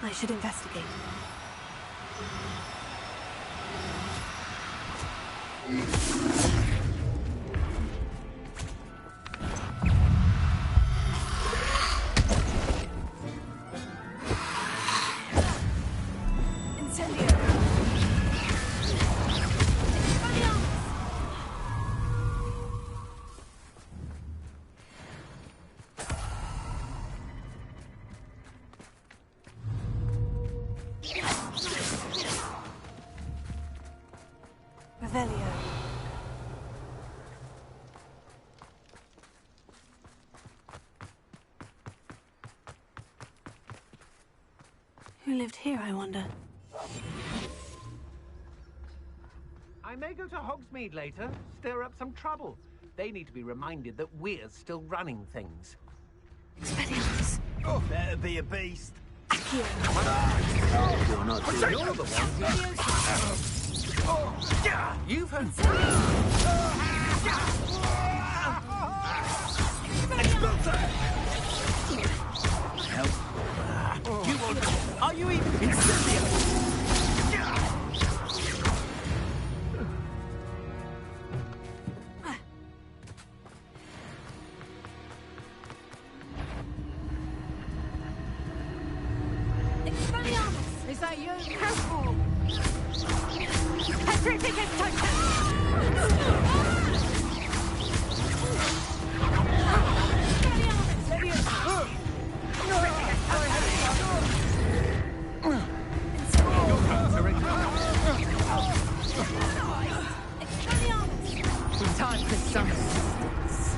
I should investigate. Who lived here, I wonder? I may go to Hogsmeade later, stir up some trouble. They need to be reminded that we're still running things. Expelliarmus! Oh, better be a beast. Accio! You're not doing You're the one. You've heard. Help. You won't. Are you even incendiary? Expelliarmus! Is that you? Careful! Petrificus totem! Time for some assistance.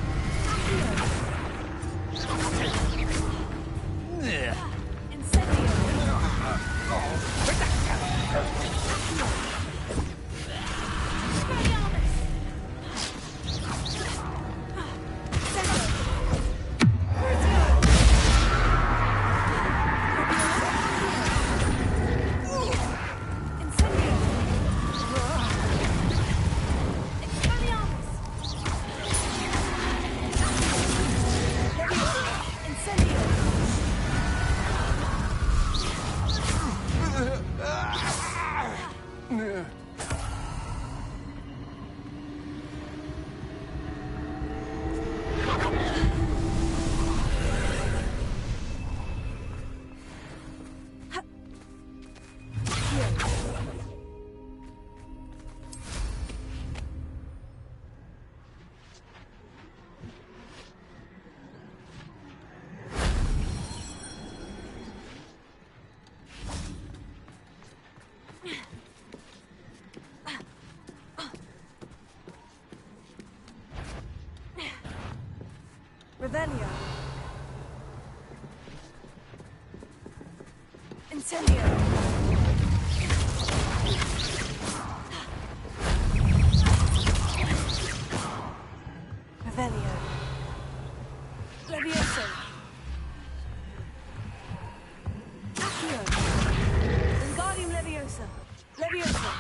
Revelio. Incendio. Revelio. Levioso. Accio. Wingardium Leviosa. Leviosa.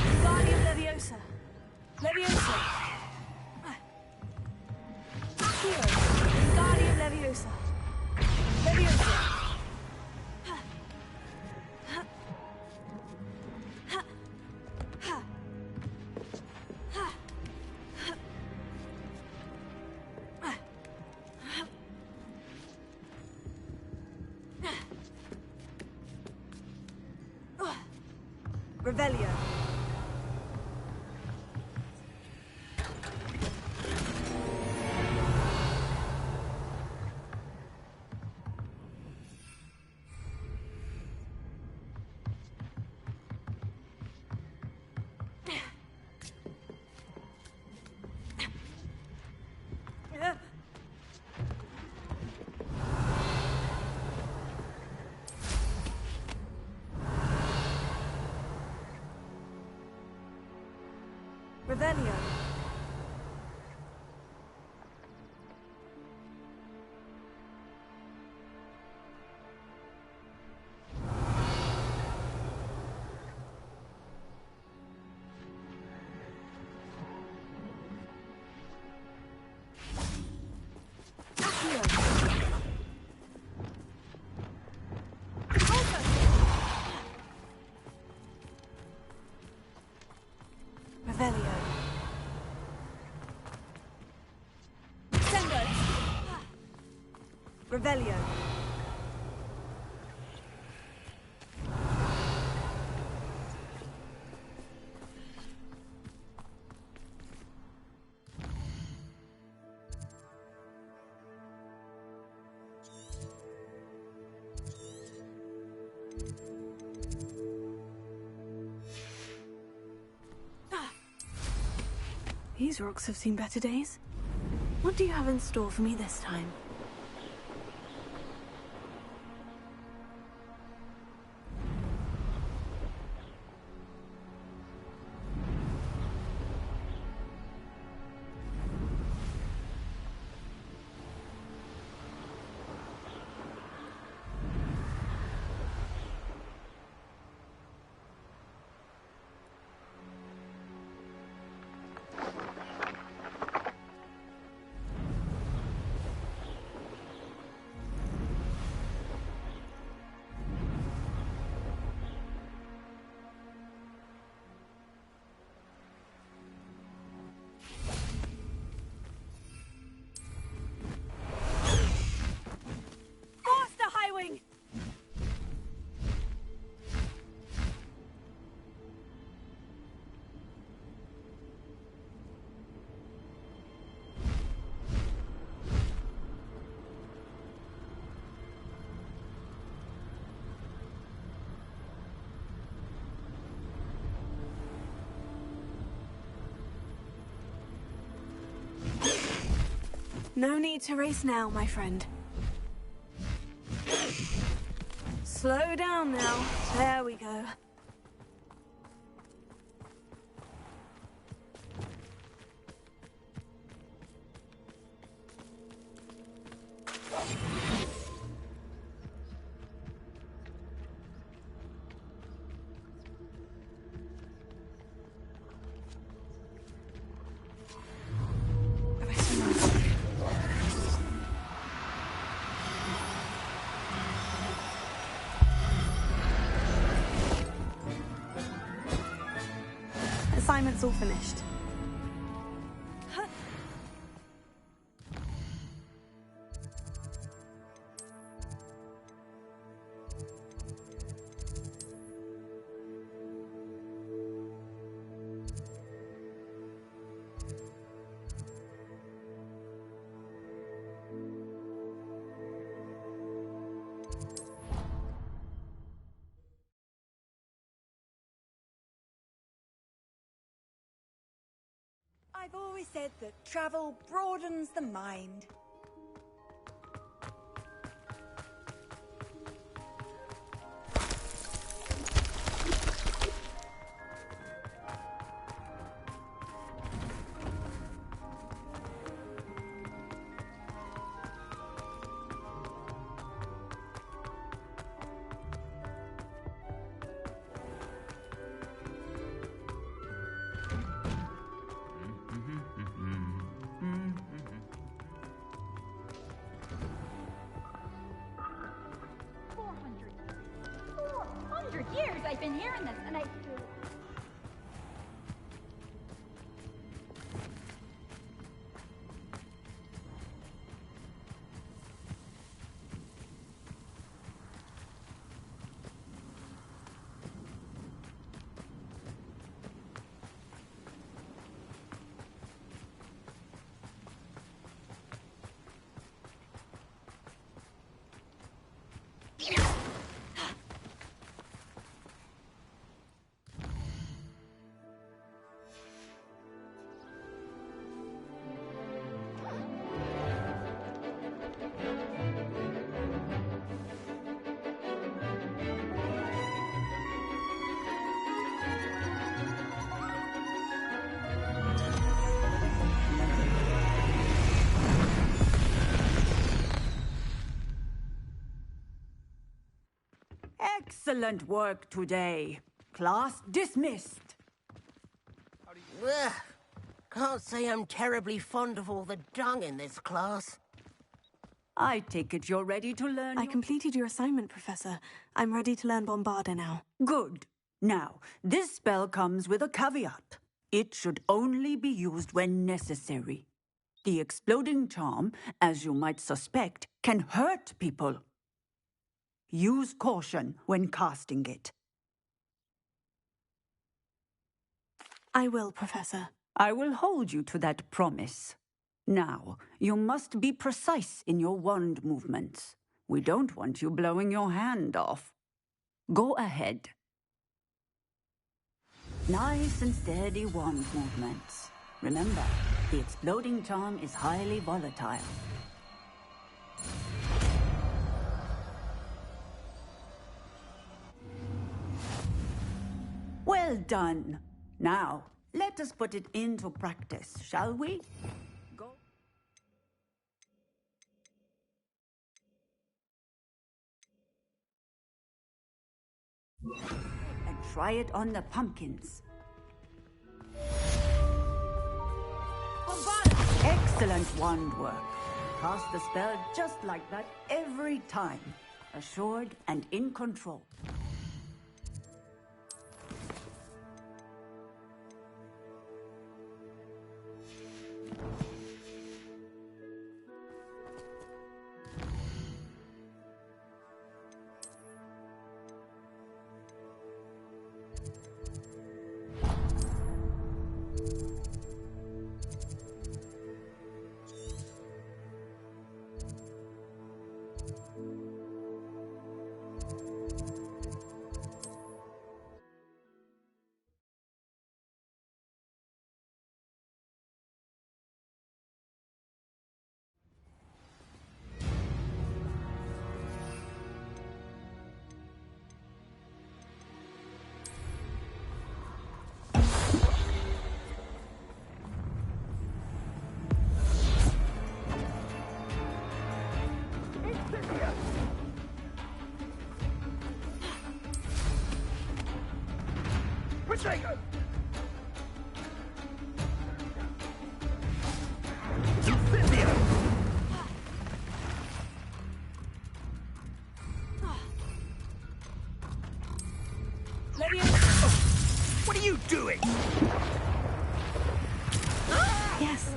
Wingardium Leviosa. Leviosa. Accio. Wingardium Leviosa. Leviosa. Revelio. Revelio. Revelio. These rocks have seen better days. What do you have in store for me this time? No need to race now, my friend. Slow down now. There we go. Assignment's all finished. I've always said that travel broadens the mind. Years I've been hearing this, and I still... Excellent work today. Class dismissed. Ugh. Can't say I'm terribly fond of all the dung in this class. I take it you're ready to learn. I completed your assignment, Professor. I'm ready to learn Bombarda now. Good. Now, this spell comes with a caveat. It should only be used when necessary. The exploding charm, as you might suspect, can hurt people. Use caution when casting it. I will, Professor. I will hold you to that promise. Now, you must be precise in your wand movements. We don't want you blowing your hand off. Go ahead. Nice and steady wand movements. Remember, the exploding charm is highly volatile. Well done. Now, let us put it into practice, shall we? Go. And try it on the pumpkins. Excellent wand work. Cast the spell just like that every time. Assured and in control. What are you doing? Yes.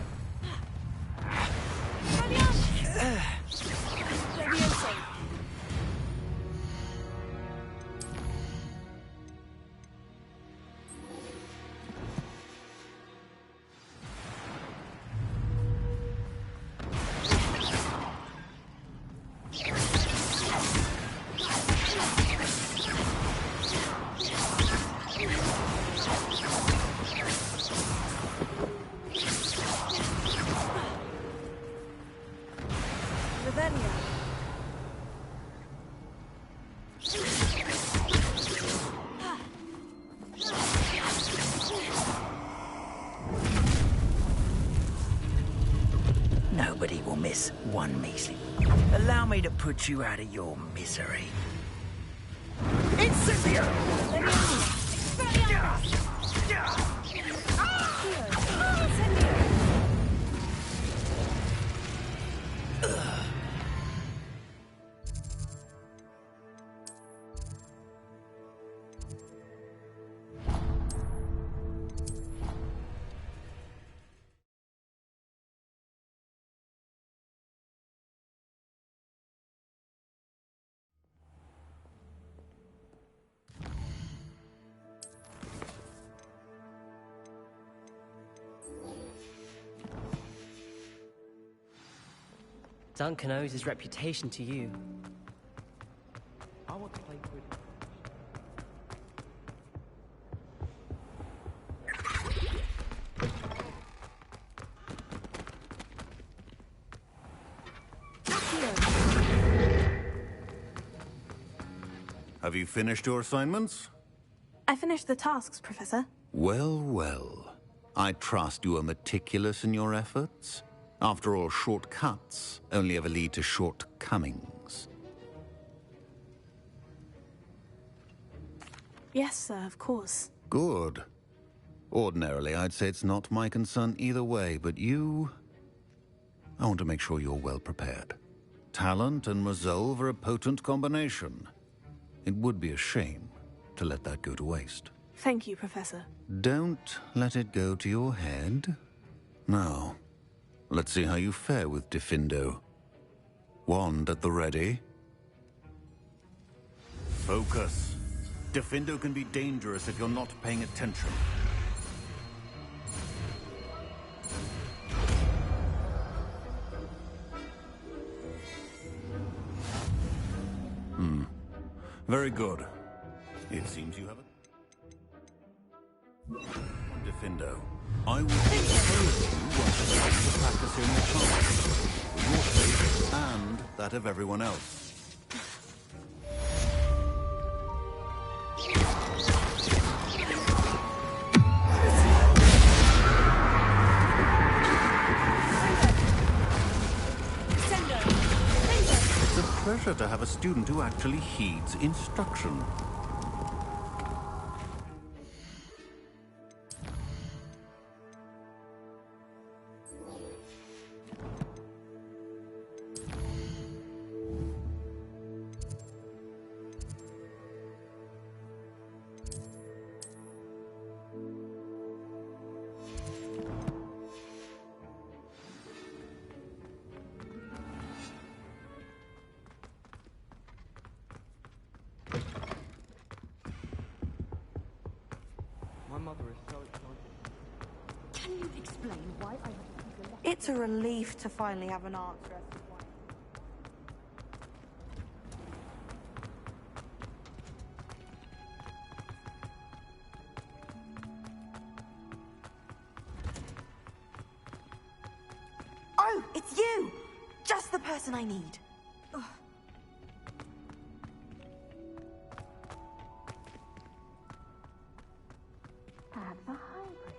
Nobody will miss one measly. Allow me to put you out of your misery. Incendio! Duncan owes his reputation to you. I want to play with. Have you finished your assignments? I finished the tasks, Professor. Well, well. I trust you are meticulous in your efforts. After all, shortcuts only ever lead to shortcomings. Yes, sir, of course. Good. Ordinarily, I'd say it's not my concern either way, but you... I want to make sure you're well prepared. Talent and resolve are a potent combination. It would be a shame to let that go to waste. Thank you, Professor. Don't let it go to your head. Now, Let's see how you fare with Diffindo. Wand at the ready. Focus. Diffindo can be dangerous if you're not paying attention. Very good. It seems you have a... Diffindo. I will encourage you to practice in your class, for your sake and that of everyone else. It's a pleasure to have a student who actually heeds instruction. Can you explain why I... It's a relief to finally have an answer as to why. Oh, it's you! Just the person I need. Ugh. Perhaps a hybrid.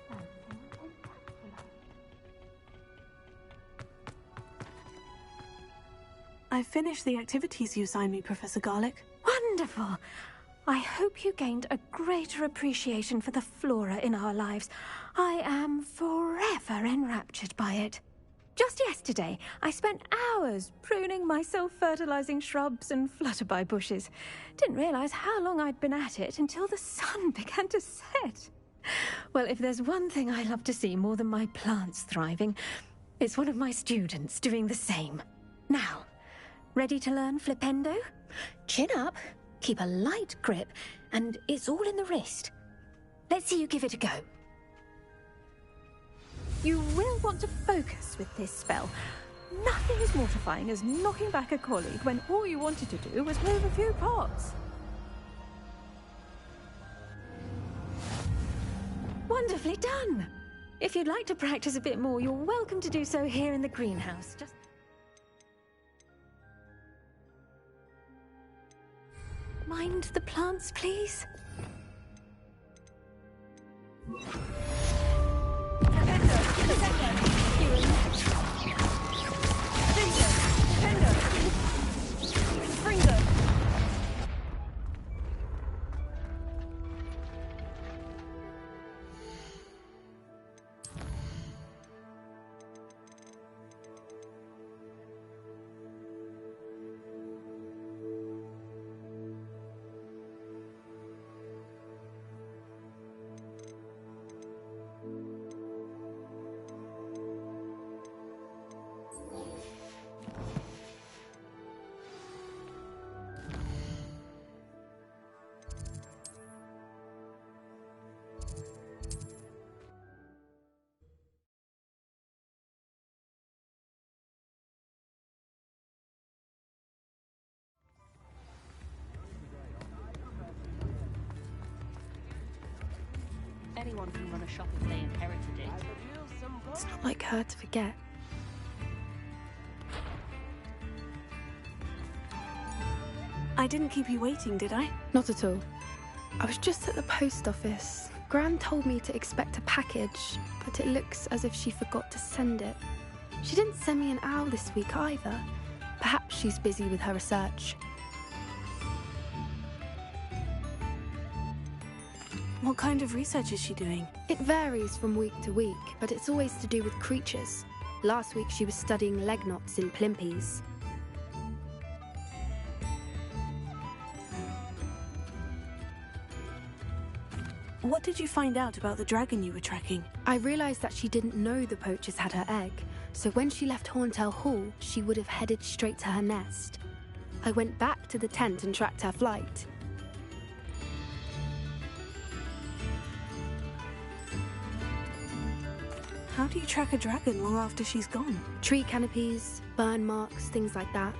Something spectacular. I've finished the activities you assigned me, Professor Garlick. Wonderful! I hope you gained a greater appreciation for the flora in our lives. I am forever enraptured by it. Just yesterday, I spent hours pruning my self-fertilizing shrubs and flutterby bushes. Didn't realize how long I'd been at it until the sun began to set. Well, if there's one thing I love to see more than my plants thriving, it's one of my students doing the same. Now, ready to learn Flipendo? Chin up, keep a light grip, and it's all in the wrist. Let's see you give it a go. You will want to focus with this spell. Nothing as mortifying as knocking back a colleague when all you wanted to do was move a few pots. Wonderfully done! If you'd like to practice a bit more, you're welcome to do so here in the greenhouse. Just... Mind the plants, please? Anyone can run a shop if they inherited it. It's not like her to forget. I didn't keep you waiting, did I? Not at all. I was just at the post office. Gran told me to expect a package, but it looks as if she forgot to send it. She didn't send me an owl this week either. Perhaps she's busy with her research. What kind of research is she doing? It varies from week to week, but it's always to do with creatures. Last week she was studying leg knots in plimpies. What did you find out about the dragon you were tracking? I realized that she didn't know the poachers had her egg, so when she left Horntail Hall, she would have headed straight to her nest. I went back to the tent and tracked her flight. How do you track a dragon long after she's gone? Tree canopies, burn marks, things like that.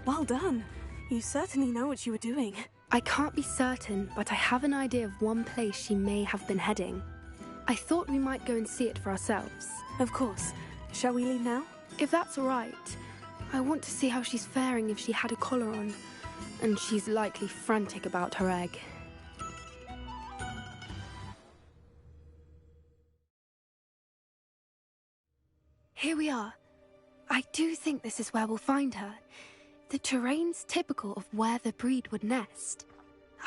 Well done. You certainly know what you were doing. I can't be certain, but I have an idea of one place she may have been heading. I thought we might go and see it for ourselves. Of course. Shall we leave now? If that's all right. I want to see how she's faring if she had a collar on. And she's likely frantic about her egg. Here we are. I do think this is where we'll find her. The terrain's typical of where the breed would nest.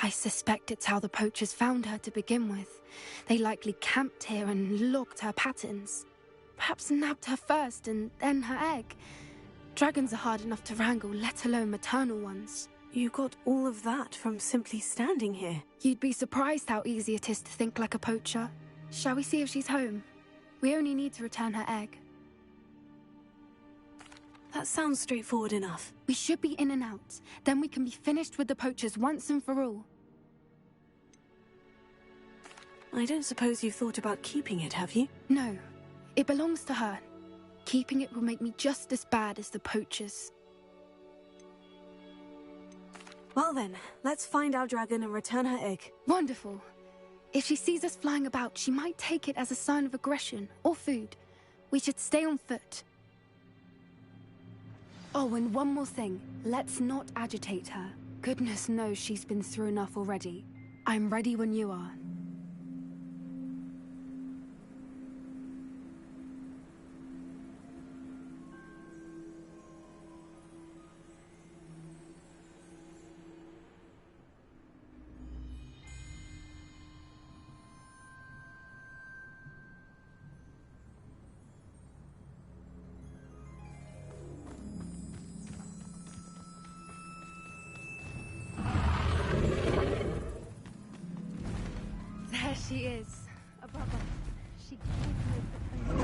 I suspect it's how the poachers found her to begin with. They likely camped here and logged her patterns. Perhaps nabbed her first and then her egg. Dragons are hard enough to wrangle, let alone maternal ones. You got all of that from simply standing here. You'd be surprised how easy it is to think like a poacher. Shall we see if she's home? We only need to return her egg. That sounds straightforward enough. We should be in and out. Then we can be finished with the poachers once and for all. I don't suppose you've thought about keeping it, have you? No. It belongs to her. Keeping it will make me just as bad as the poachers. Well then, let's find our dragon and return her egg. Wonderful. If she sees us flying about, she might take it as a sign of aggression or food. We should stay on foot. Oh, and one more thing. Let's not agitate her. Goodness knows she's been through enough already. I'm ready when you are. There she is, above us. She came with the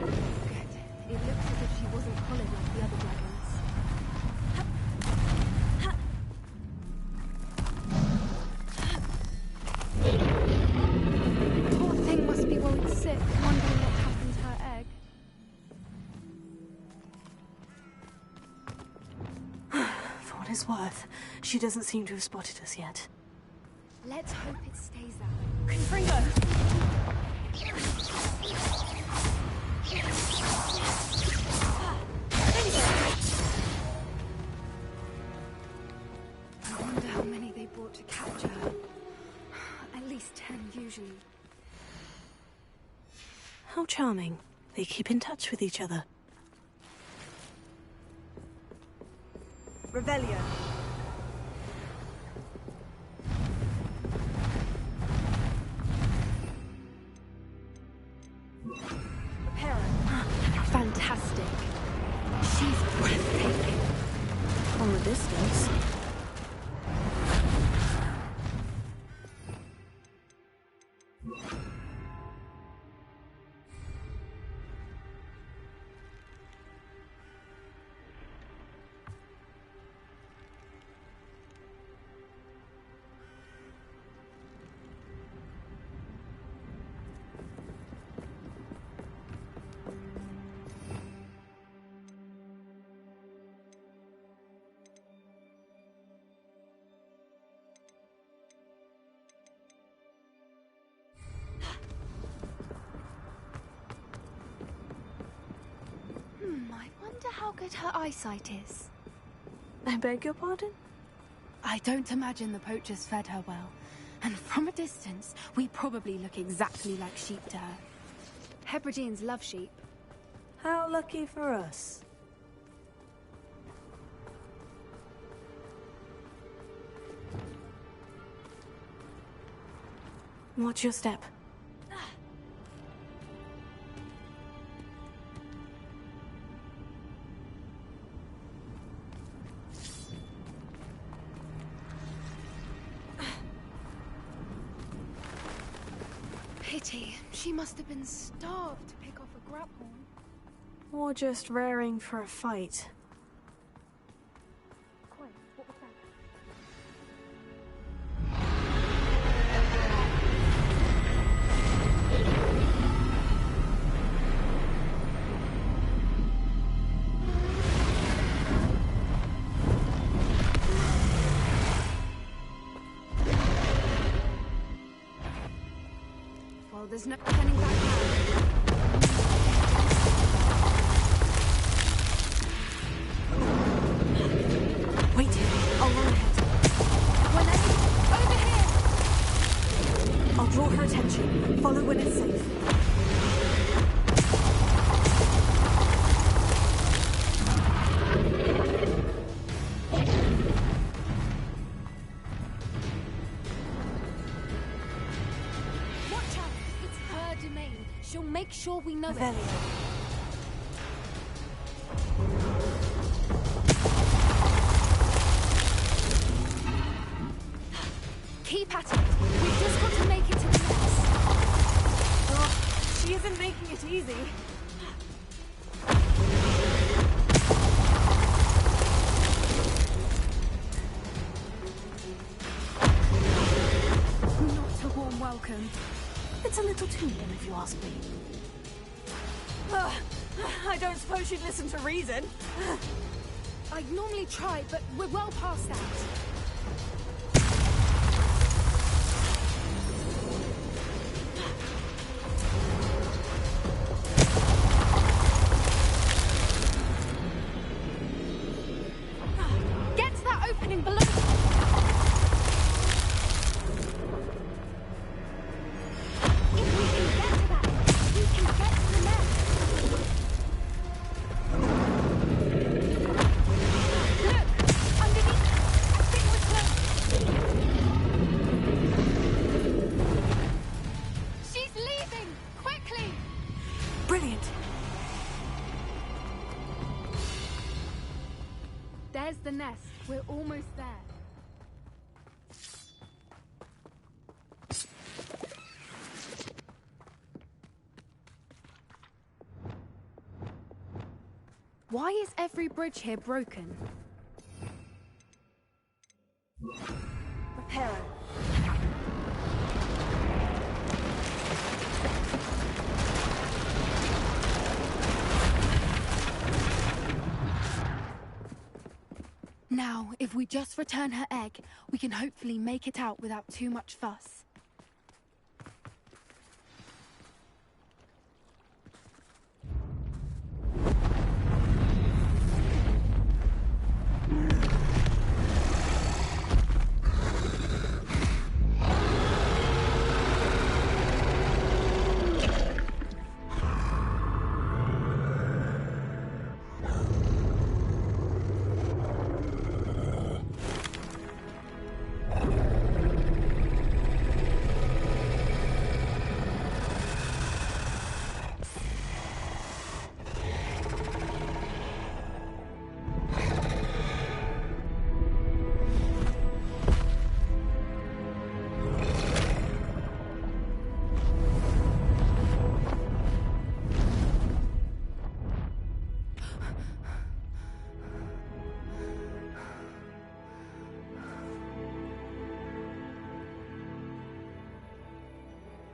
Good. It looks as if she wasn't collared like the other dragons. Poor thing must be worried sick, wondering what happened to her egg. For what it's worth, she doesn't seem to have spotted us yet. Let's hope it stays that way. Confringo! I wonder how many they brought to capture her. At least 10 usually. How charming. They keep in touch with each other. Revelio. Fantastic. She's breathtaking. From a distance. I wonder how good her eyesight is. I beg your pardon? I don't imagine the poachers fed her well. And from a distance, we probably look exactly like sheep to her. Hebrideans love sheep. How lucky for us. Watch your step. Pity. She must have been starved to pick off a grab horn. Or just raring for a fight. Well, there's no turning back now. Wait here. I'll run ahead. Over here! I'll draw her attention. Follow when it's safe. Watch out! It's her domain. She'll make sure we know it. Keep at it. We've just got to make it to the nest. Oh, she isn't making it easy. Not a warm welcome. It's a little too warm, if you ask me. I don't suppose she'd listen to reason. I'd normally try, but we're well past that. Get to that opening below. If we can get to that, we can get to the nest. Look! Underneath! I think we're close. She's leaving! Quickly! Brilliant. There's the nest. We're almost there. Why is every bridge here broken? Repair it. Now, if we just return her egg, we can hopefully make it out without too much fuss.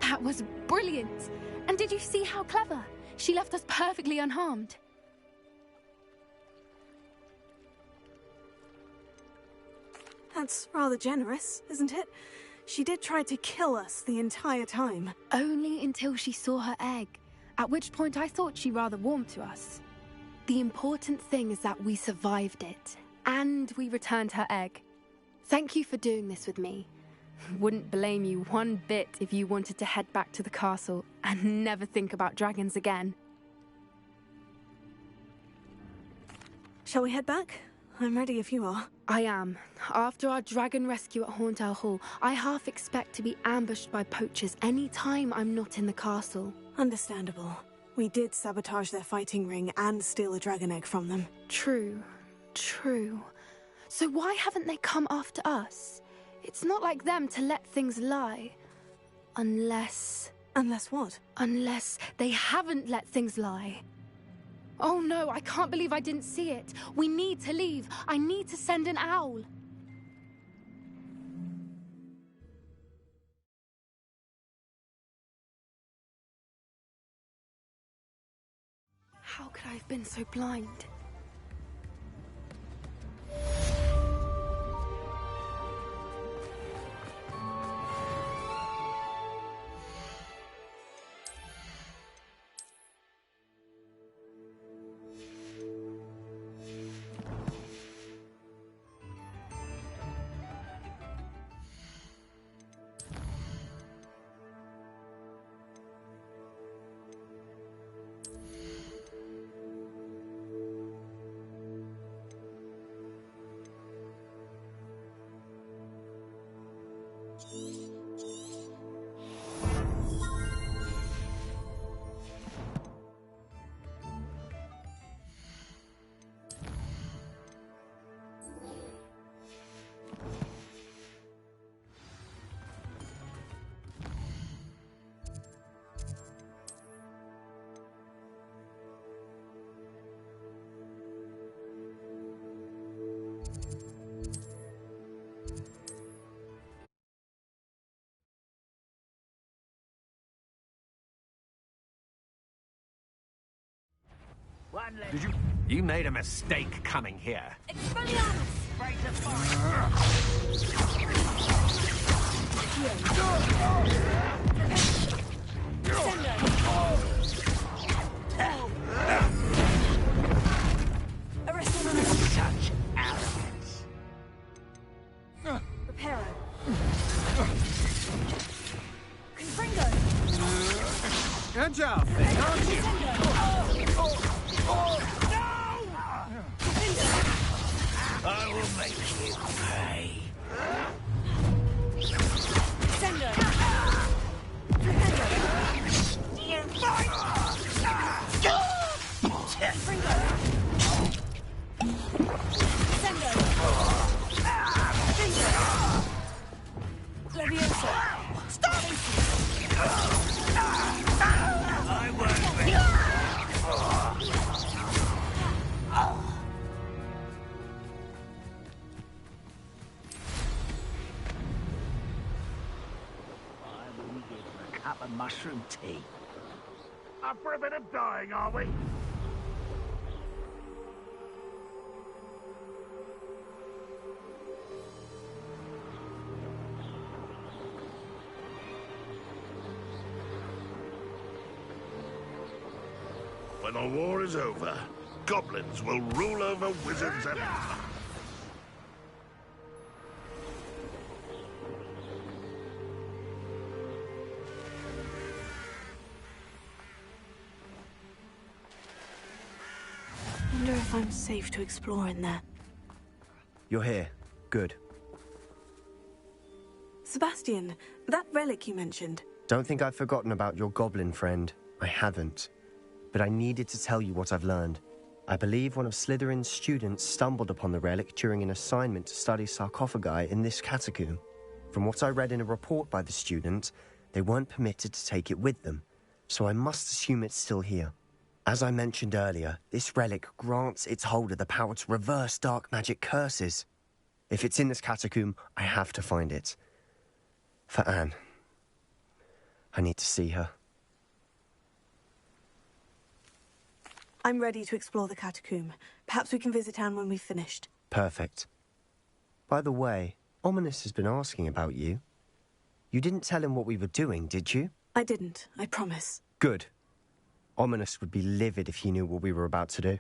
That was brilliant! And did you see how clever? She left us perfectly unharmed. That's rather generous, isn't it? She did try to kill us the entire time. Only until she saw her egg, at which point I thought she rather warmed to us. The important thing is that we survived it, and we returned her egg. Thank you for doing this with me. Wouldn't blame you one bit if you wanted to head back to the castle and never think about dragons again. Shall we head back? I'm ready if you are. I am. After our dragon rescue at Hauntow Hall, I half expect to be ambushed by poachers any time I'm not in the castle. Understandable. We did sabotage their fighting ring and steal a dragon egg from them. True. So why haven't they come after us? It's not like them to let things lie. Unless... Unless what? Unless they haven't let things lie. Oh no, I can't believe I didn't see it. We need to leave. I need to send an owl. How could I have been so blind? You made a mistake coming here. Such arrogance. Reparo. Agile thing, aren't you? I will make you pay. Sendo. Levioso. Stop! I won't be. Cup of mushroom tea. Up for a bit of dying, are we? When the war is over, goblins will rule over wizards and... I wonder if I'm safe to explore in there. You're here. Good. Sebastian, that relic you mentioned. Don't think I've forgotten about your goblin friend. I haven't. But I needed to tell you what I've learned. I believe one of Slytherin's students stumbled upon the relic during an assignment to study sarcophagi in this catacomb. From what I read in a report by the student, they weren't permitted to take it with them, so I must assume it's still here. As I mentioned earlier, this relic grants its holder the power to reverse dark magic curses. If it's in this catacomb, I have to find it. For Anne. I need to see her. I'm ready to explore the catacomb. Perhaps we can visit Anne when we've finished. Perfect. By the way, Ominous has been asking about you. You didn't tell him what we were doing, did you? I didn't, I promise. Good. Ominous would be livid if he knew what we were about to do.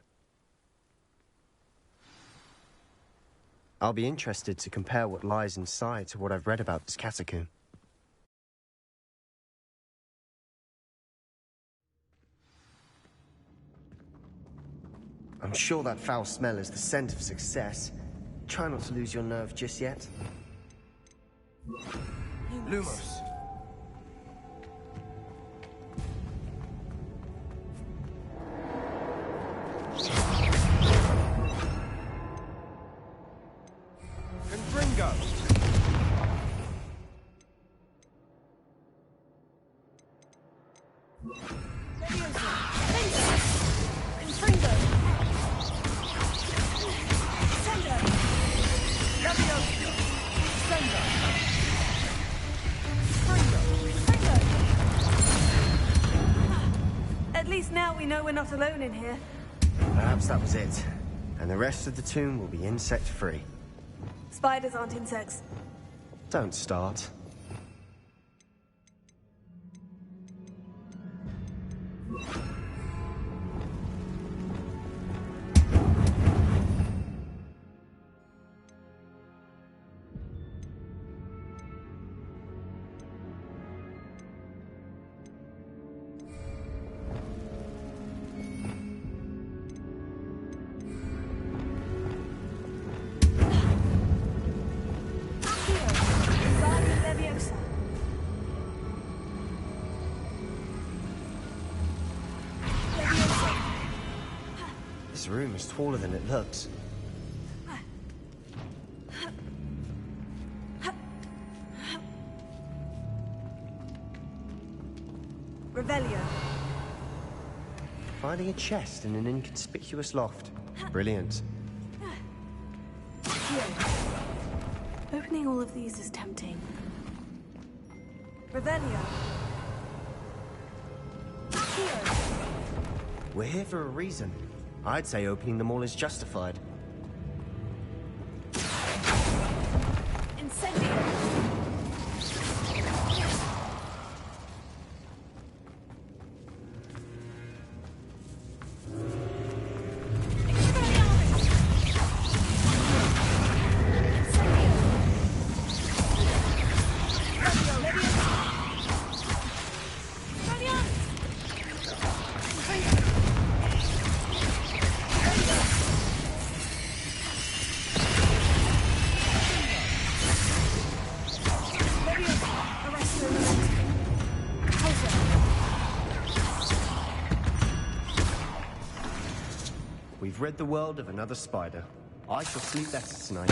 I'll be interested to compare what lies inside to what I've read about this catacomb. I'm sure that foul smell is the scent of success. Try not to lose your nerve just yet. Lumos. Confringo. At least now we know we're not alone in here. Perhaps that was it. And the rest of the tomb will be insect-free. Spiders aren't insects. Don't start. This room is taller than it looks. Revelio. Finding a chest in an inconspicuous loft. Brilliant. Opening all of these is tempting. Revelio. We're here for a reason. I'd say opening them all is justified. Incendio. We've rid the world of another spider. I shall sleep better tonight.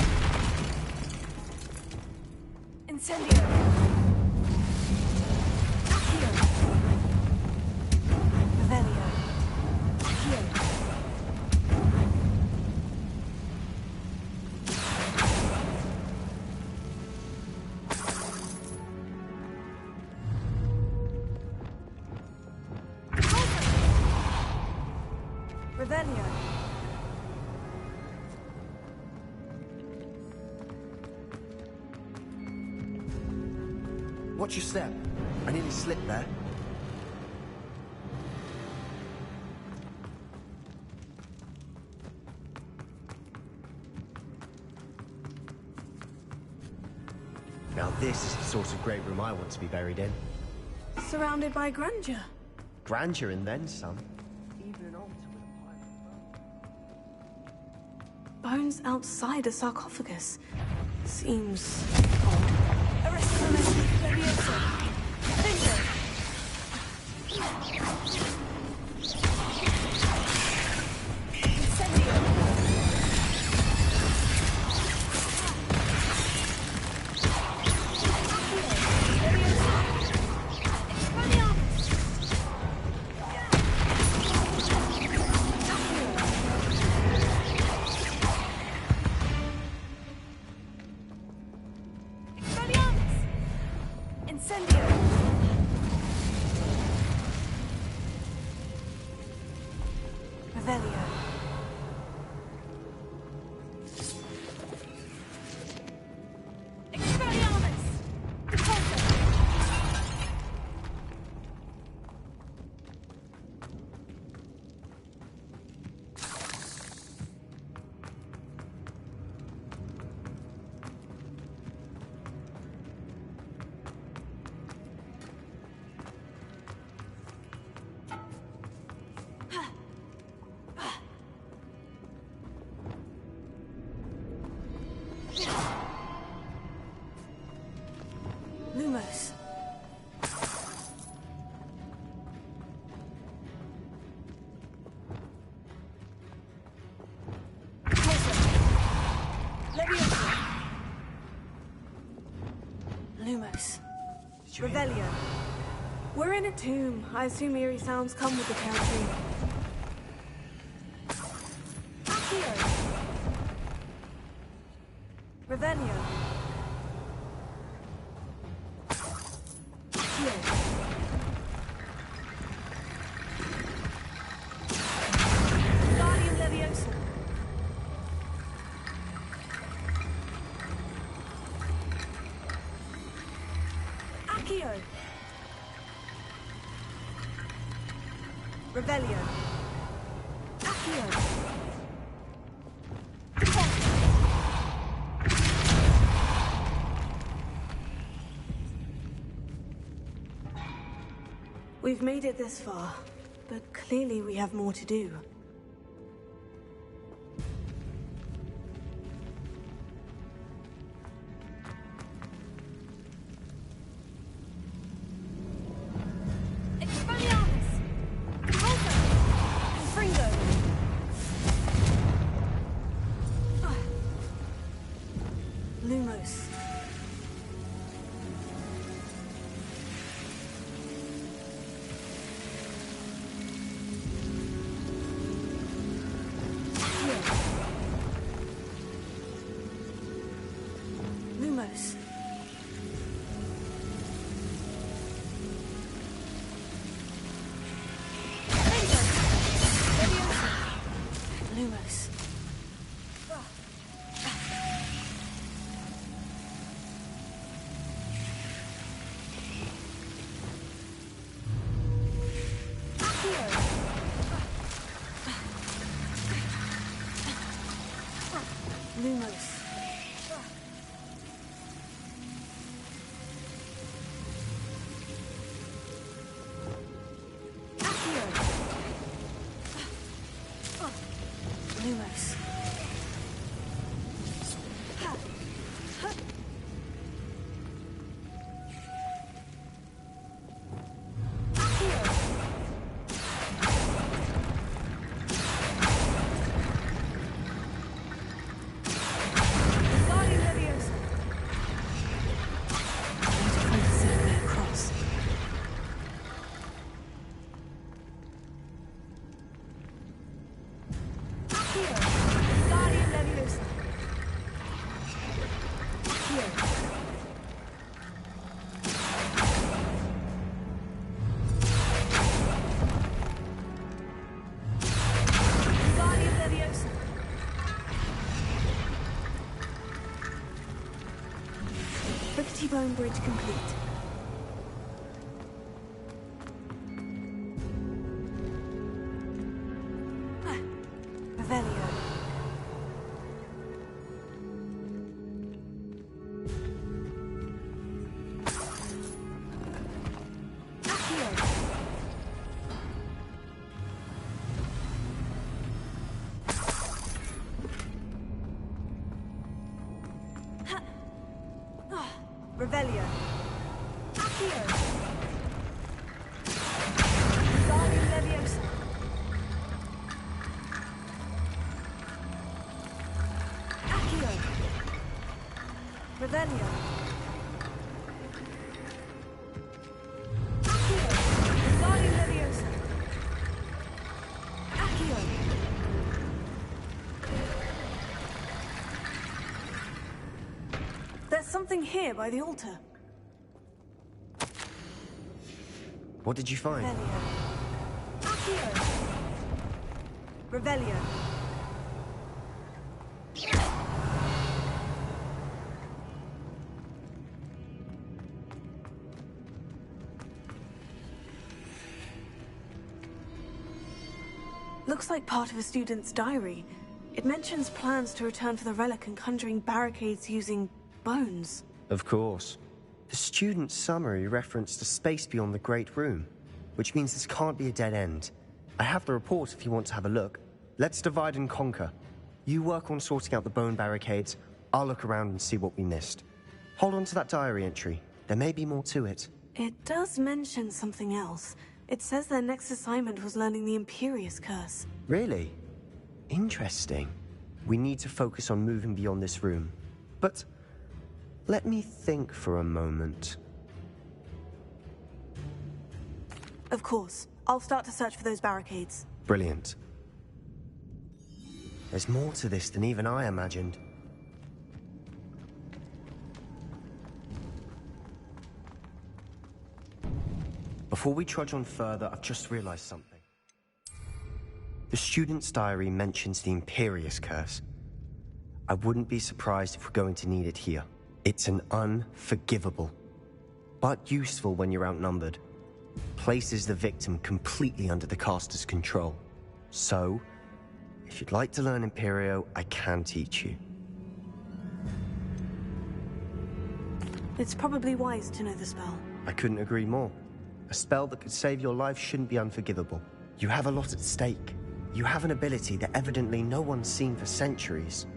Incendio. Revelio. Revelio. Watch your step. I nearly slipped there. Now this is the sort of great room I want to be buried in. Surrounded by grandeur. Grandeur and then some. Bones outside a sarcophagus. Seems odd. Lumos. Revelio. We're in a tomb. I assume eerie sounds come with the territory. Accio. Revelio. Accio. Guardian Leviosa. Accio. Revelio. Accio. We've made it this far, but clearly we have more to do. Lumos. Lumos. Lumos. Lumos. Accio. Lumos. Bone bridge complete. Revelio. Accio. Revelio. Accio. Guardian Leviosa. Accio. Revelio. Accio. Guardian Leviosa. Accio. There's something here by the altar. What did you find? Revelio. Accio. Revelio. Looks like part of a student's diary. It mentions plans to return for the relic and conjuring barricades using bones. Of course. The student's summary referenced a space beyond the Great Room, which means this can't be a dead end. I have the report if you want to have a look. Let's divide and conquer. You work on sorting out the bone barricades. I'll look around and see what we missed. Hold on to that diary entry. There may be more to it. It does mention something else. It says their next assignment was learning the Imperious Curse. Really? Interesting. We need to focus on moving beyond this room. But Let me think for a moment. Of course. I'll start to search for those barricades. Brilliant. There's more to this than even I imagined. Before we trudge on further, I've just realized something. The student's diary mentions the Imperius Curse. I wouldn't be surprised if we're going to need it here. It's an unforgivable, but useful when you're outnumbered. Places the victim completely under the caster's control. So, if you'd like to learn Imperio, I can teach you. It's probably wise to know the spell. I couldn't agree more. A spell that could save your life shouldn't be unforgivable. You have a lot at stake. You have an ability that evidently no one's seen for centuries.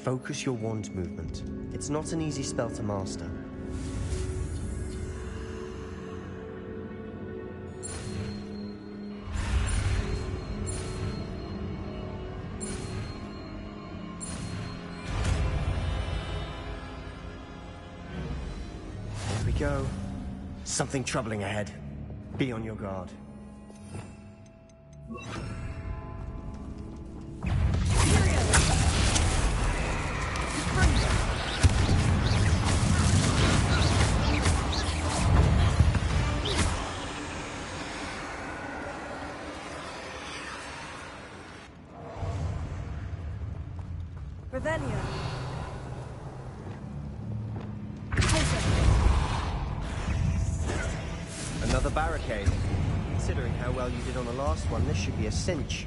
Focus your wand movement. It's not an easy spell to master. There we go. Something troubling ahead. Be on your guard. Revelio. Another barricade. Considering how well you did on the last one, this should be a cinch.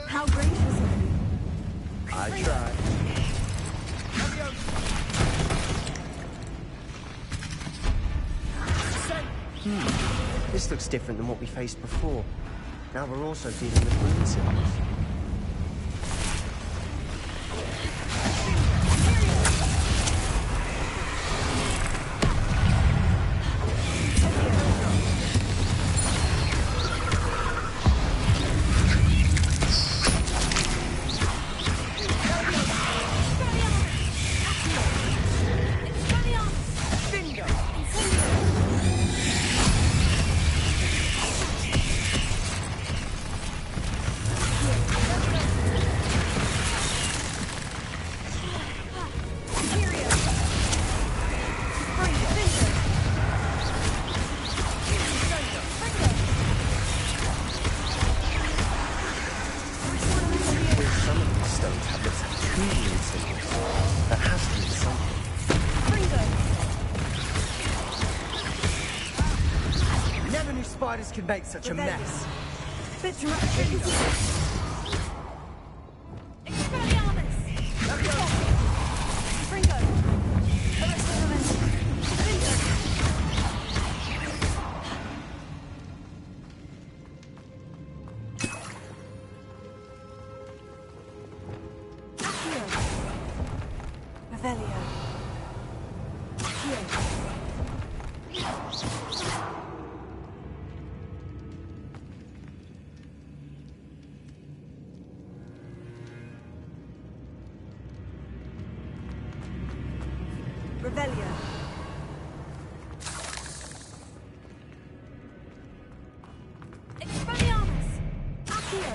How gracious of you. I tried. This looks different than what we faced before. Now we're also dealing with wound sickness. Spiders can make such a mess. Bit too much. Revelio. Expelliarmus! Accio!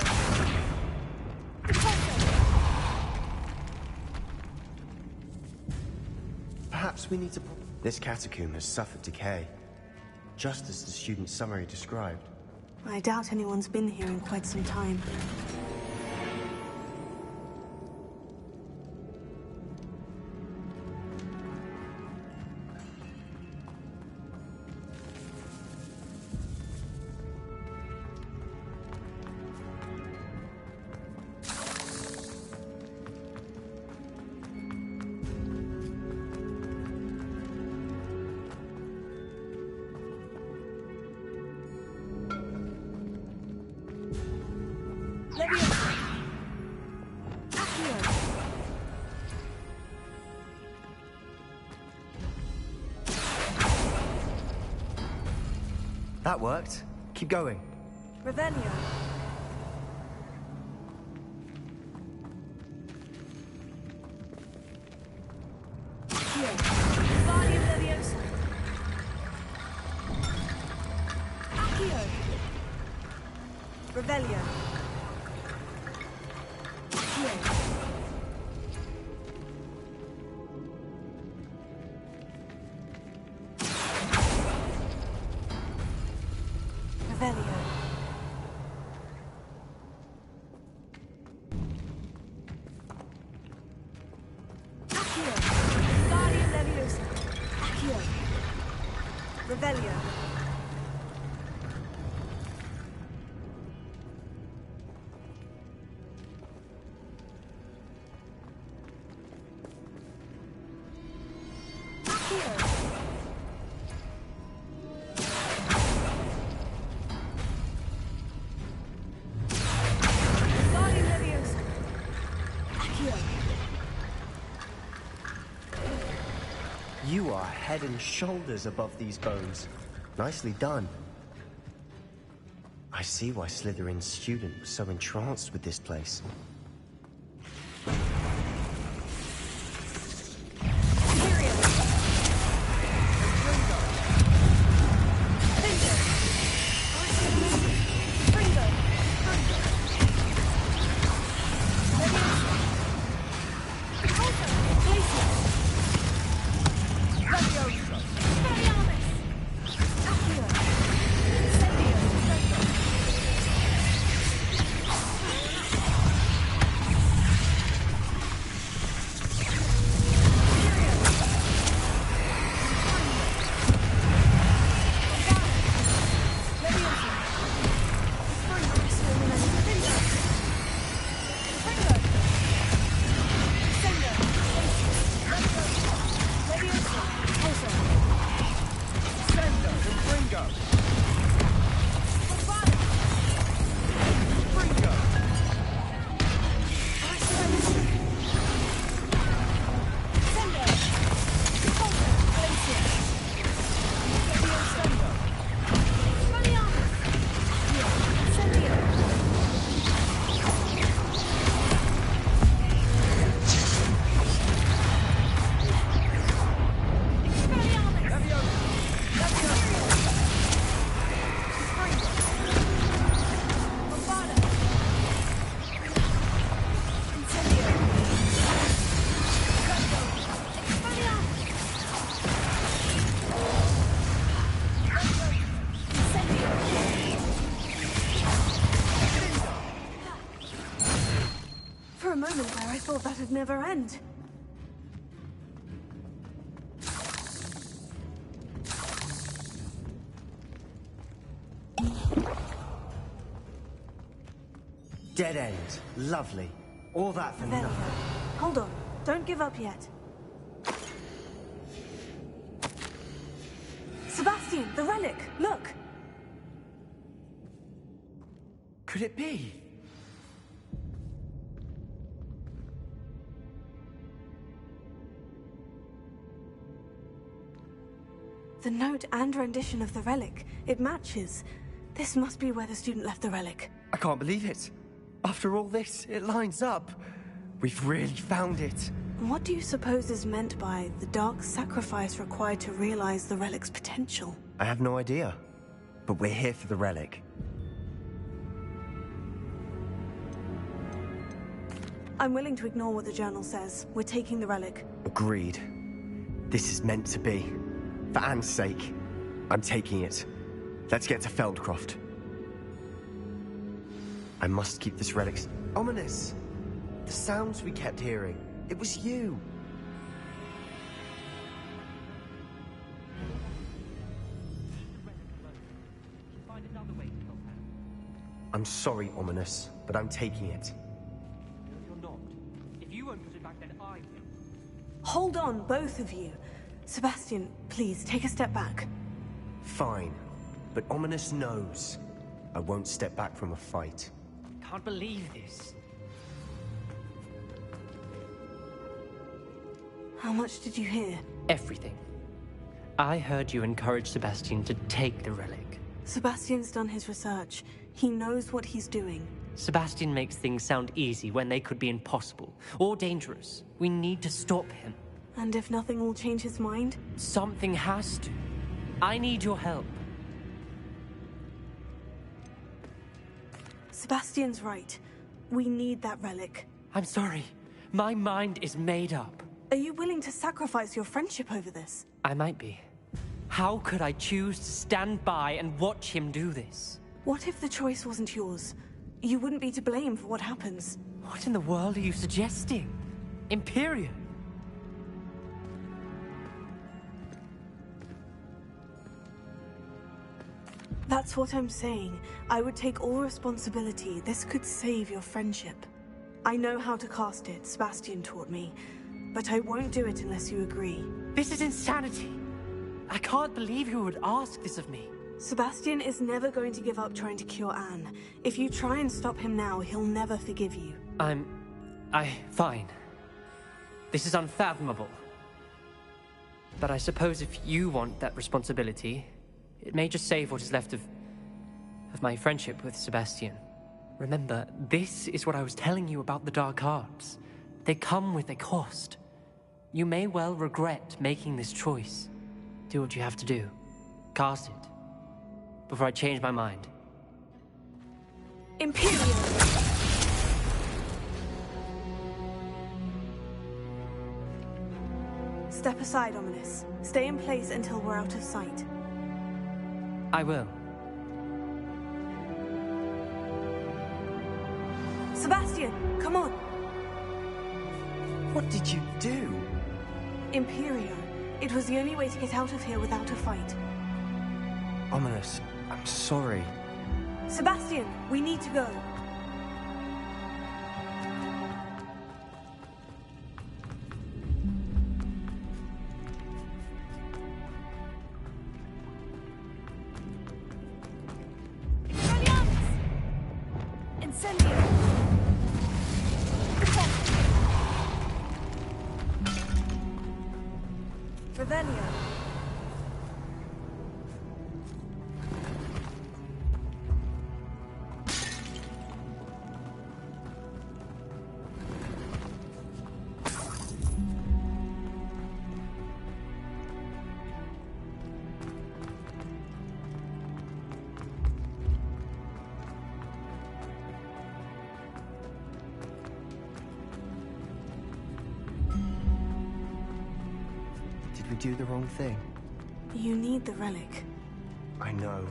Perhaps we need to... This catacomb has suffered decay, just as the student's summary described. I doubt anyone's been here in quite some time. That worked. Keep going. Revelio. Revelio. Accio. Guardian Leviosa. Accio. Revelio. You are head and shoulders above these bones. Nicely done. I see why Slytherin's student was so entranced with this place. For a moment there, I thought that'd never end. Dead end. Lovely. All that for nothing. Hold on. Don't give up yet. Sebastian, the relic! Look! Could it be? The note and rendition of the relic. It matches. This must be where the student left the relic. I can't believe it. After all this, it lines up. We've really found it. What do you suppose is meant by the dark sacrifice required to realize the relic's potential? I have no idea. But we're here for the relic. I'm willing to ignore what the journal says. We're taking the relic. Agreed. This is meant to be. For Anne's sake, I'm taking it. Let's get to Feldcroft. I must keep this relic... Ominous! The sounds we kept hearing. It was you. I'm sorry, Ominous, but I'm taking it. You're not. If you won't put it back, then I will. Hold on, both of you. Sebastian, please, take a step back. Fine. But Ominous knows. I won't step back from a fight. Can't believe this. How much did you hear? Everything. I heard you encourage Sebastian to take the relic. Sebastian's done his research. He knows what he's doing. Sebastian makes things sound easy when they could be impossible or dangerous. We need to stop him. And if nothing will change his mind? Something has to. I need your help. Sebastian's right. We need that relic. I'm sorry. My mind is made up. Are you willing to sacrifice your friendship over this? I might be. How could I choose to stand by and watch him do this? What if the choice wasn't yours? You wouldn't be to blame for what happens. What in the world are you suggesting? Imperium? That's what I'm saying. I would take all responsibility. This could save your friendship. I know how to cast it, Sebastian taught me. But I won't do it unless you agree. This is insanity. I can't believe you would ask this of me. Sebastian is never going to give up trying to cure Anne. If you try and stop him now, he'll never forgive you. Fine. This is unfathomable. But I suppose if you want that responsibility, it may just save what is left of my friendship with Sebastian. Remember, this is what I was telling you about the dark arts. They come with a cost. You may well regret making this choice. Do what you have to do. Cast it. Before I change my mind. Imperium! Step aside, Ominous. Stay in place until we're out of sight. I will. Sebastian, come on! What did you do? Imperio. It was the only way to get out of here without a fight. Ominous, I'm sorry. Sebastian, we need to go. We do the wrong thing. You need the relic. I know.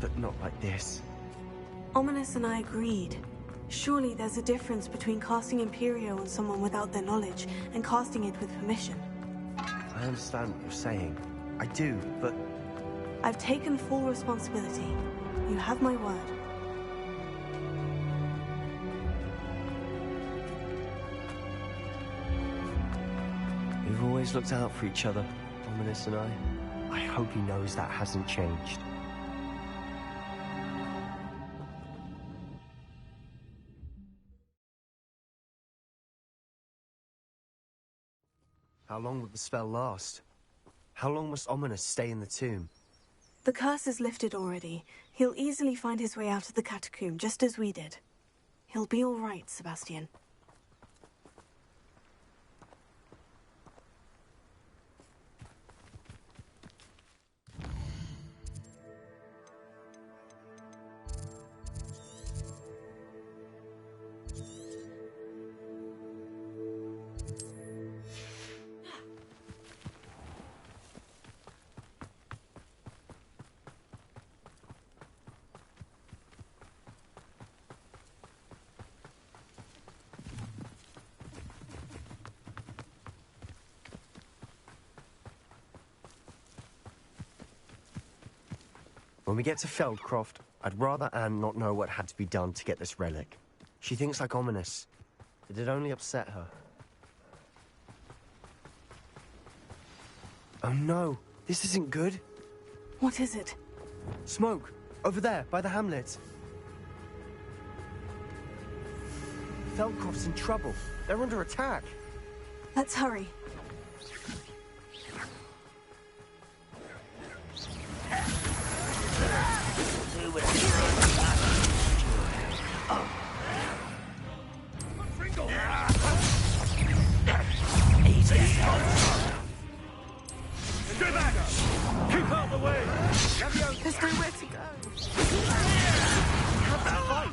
But not like this. Ominous and I agreed. Surely there's a difference between casting Imperio on someone without their knowledge and casting it with permission. I understand what you're saying. I do, but... I've taken full responsibility. You have my word. We've always looked out for each other, Ominous and I. I hope he knows that hasn't changed. How long will the spell last? How long must Ominous stay in the tomb? The curse is lifted already. He'll easily find his way out of the catacomb, just as we did. He'll be all right, Sebastian. When we get to Feldcroft, I'd rather Anne not know what had to be done to get this relic. She thinks like Ominous. It'd only upset her. Oh no, this isn't good. What is it? Smoke! Over there, by the hamlet. Feldcroft's in trouble. They're under attack. Let's hurry. Keep out the way! There's nowhere to go. Have to fight!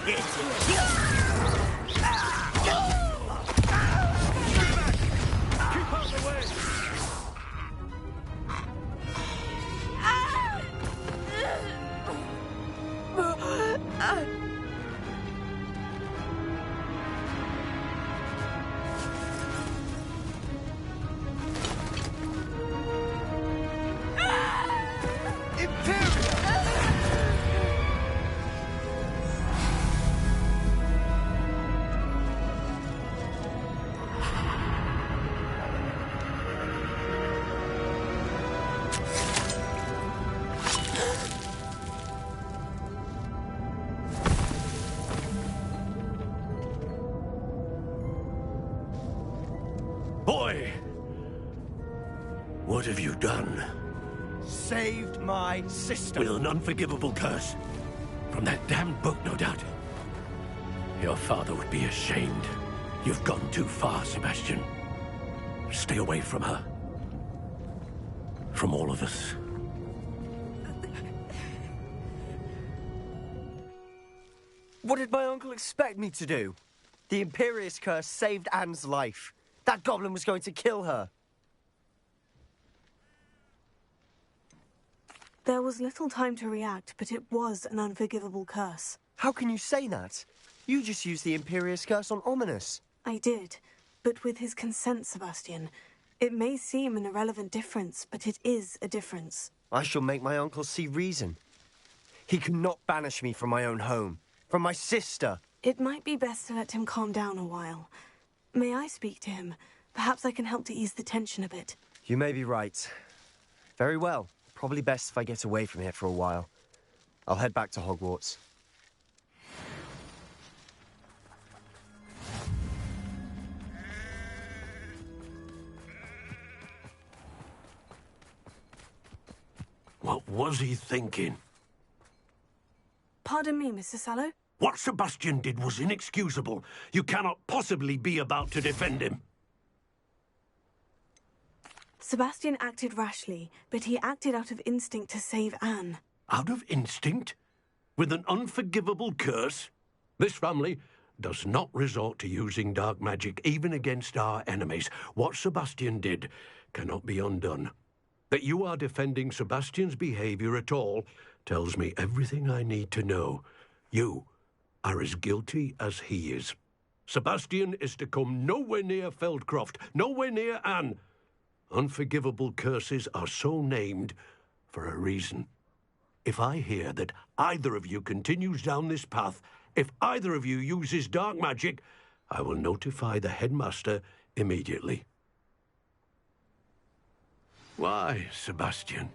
Keep out the way! Boy! What have you done? Saved my sister. With an unforgivable curse. From that damned book, no doubt. Your father would be ashamed. You've gone too far, Sebastian. Stay away from her. From all of us. What did my uncle expect me to do? The Imperious Curse saved Anne's life. That goblin was going to kill her. There was little time to react, but it was an unforgivable curse. How can you say that? You just used the Imperious Curse on Ominous. I did, but with his consent, Sebastian. It may seem an irrelevant difference, but it is a difference. I shall make my uncle see reason. He cannot banish me from my own home, from my sister. It might be best to let him calm down a while. May I speak to him? Perhaps I can help to ease the tension a bit. You may be right. Very well. Probably best if I get away from here for a while. I'll head back to Hogwarts. What was he thinking? Pardon me, Mr. Sallow? What Sebastian did was inexcusable. You cannot possibly be about to defend him. Sebastian acted rashly, but he acted out of instinct to save Anne. Out of instinct? With an unforgivable curse? This family does not resort to using dark magic even against our enemies. What Sebastian did cannot be undone. That you are defending Sebastian's behavior at all tells me everything I need to know. You are as guilty as he is. Sebastian is to come nowhere near Feldcroft, nowhere near Anne. Unforgivable curses are so named for a reason. If I hear that either of you continues down this path, if either of you uses dark magic, I will notify the headmaster immediately. Why, Sebastian?